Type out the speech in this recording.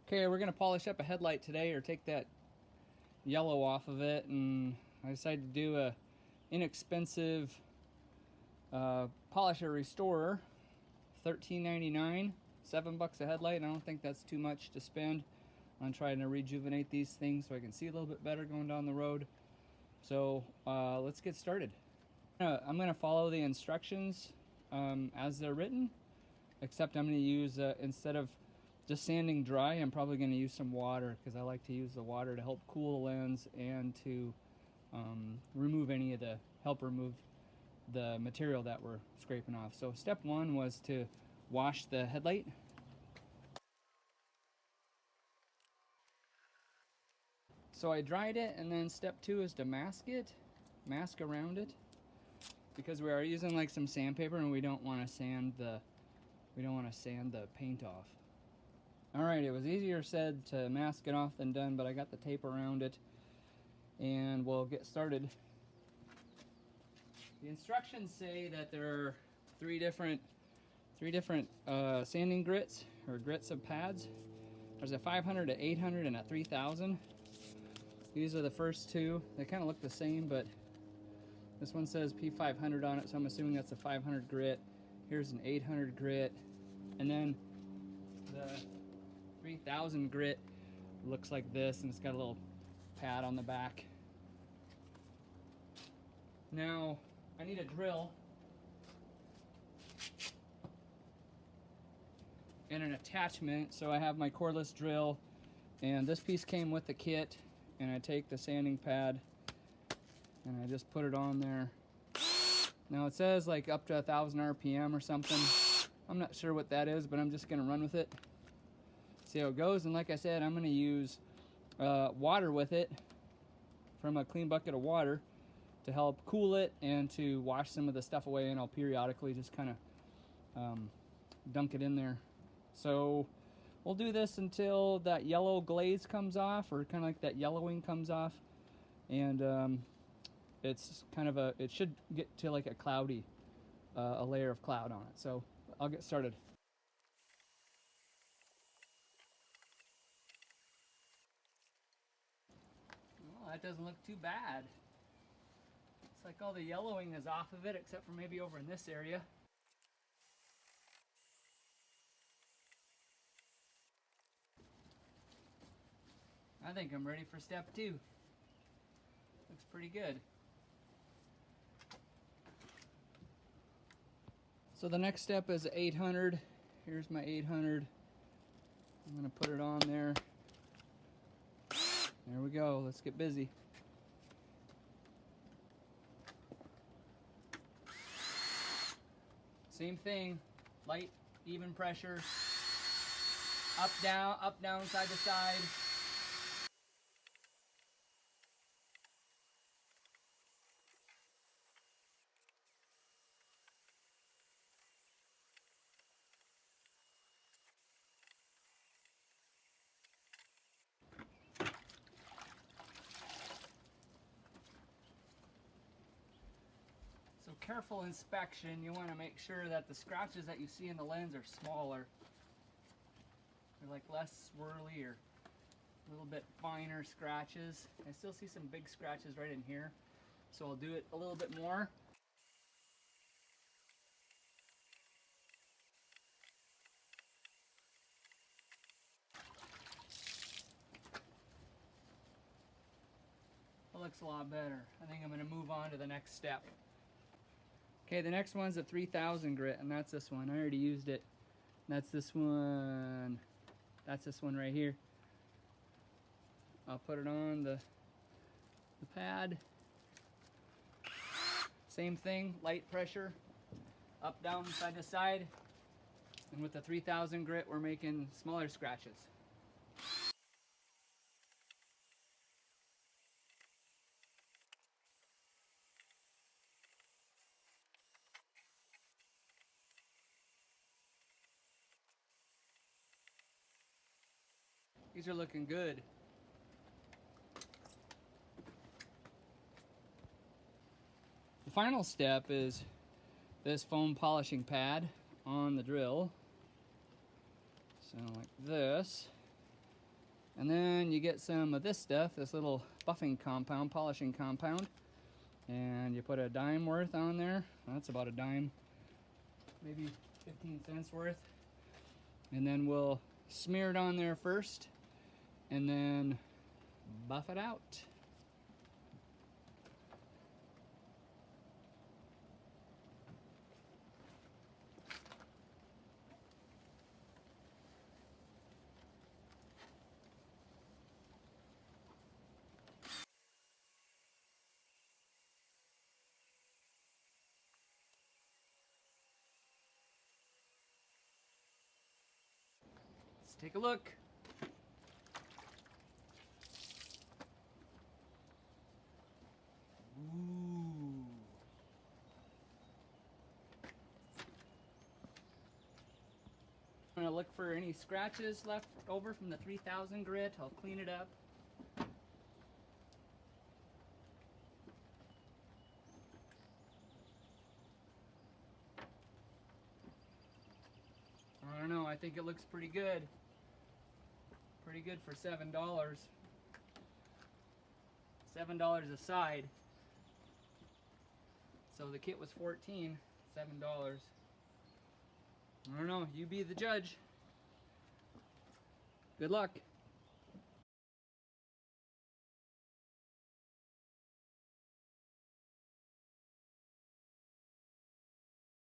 Okay, we're gonna polish up a headlight today, or take that yellow off of it, and I decided to do a inexpensive polisher restorer, $13.99, $7 a headlight. I don't think that's too much to spend on trying to rejuvenate these things so I can see a little bit better going down the road. So let's get started. I'm gonna follow the instructions as they're written, except I'm gonna use, instead of just sanding dry, I'm probably going to use some water, because I like to use the water to help cool the lens and to remove the material that we're scraping off. So step one was to wash the headlight. So I dried it, and then step two is to mask around it, because we are using like some sandpaper and we don't want to sand the paint off. Alright, it was easier said to mask it off than done, but I got the tape around it, and we'll get started. The instructions say that there are three different sanding grits, or grits of pads. There's a 500, a 800, and a 3000. These are the first two. They kind of look the same, but this one says P500 on it, so I'm assuming that's a 500 grit. Here's an 800 grit, and then the 3000 grit looks like this, and it's got a little pad on the back. Now I need a drill and an attachment, so I have my cordless drill, and this piece came with the kit, and I take the sanding pad and I just put it on there. Now it says like up to 1,000 RPM or something. I'm not sure what that is, but I'm just gonna run with it, see how it goes. And like I said, I'm going to use water with it, from a clean bucket of water, to help cool it and to wash some of the stuff away, and I'll periodically just kind of dunk it in there. So we'll do this until that yellow glaze comes off, or kind of like that yellowing comes off, and it's kind of it should get to like a cloudy, a layer of cloud on it. So I'll get started. Well, that doesn't look too bad. It's like all the yellowing is off of it, except for maybe over in this area. I think I'm ready for step two. Looks pretty good. So the next step is 800. Here's my 800. I'm going to put it on there. There we go. Let's get busy. Same thing. Light, even pressure. Up, down, side to side. So careful inspection, you want to make sure that the scratches that you see in the lens are smaller. They're like less swirly, or a little bit finer scratches. I still see some big scratches right in here, so I'll do it a little bit more. That looks a lot better. I think I'm going to move on to the next step. Okay, the next one's a 3000 grit, and that's this one. I already used it. That's this one. That's this one right here. I'll put it on the pad. Same thing, light pressure, up, down, side to side. And with the 3000 grit, we're making smaller scratches. These are looking good. The final step is this foam polishing pad on the drill. So like this. And then you get some of this stuff, this little buffing compound, polishing compound, and you put a dime worth on there. That's about a dime, maybe 15 cents worth. And then we'll smear it on there first and then buff it out. Let's take a look. Ooh. I'm gonna look for any scratches left over from the 3000 grit. I'll clean it up. I don't know, I think it looks pretty good. Pretty good for $7. $7 a side. So the kit was $14, $7. I don't know, you be the judge. Good luck.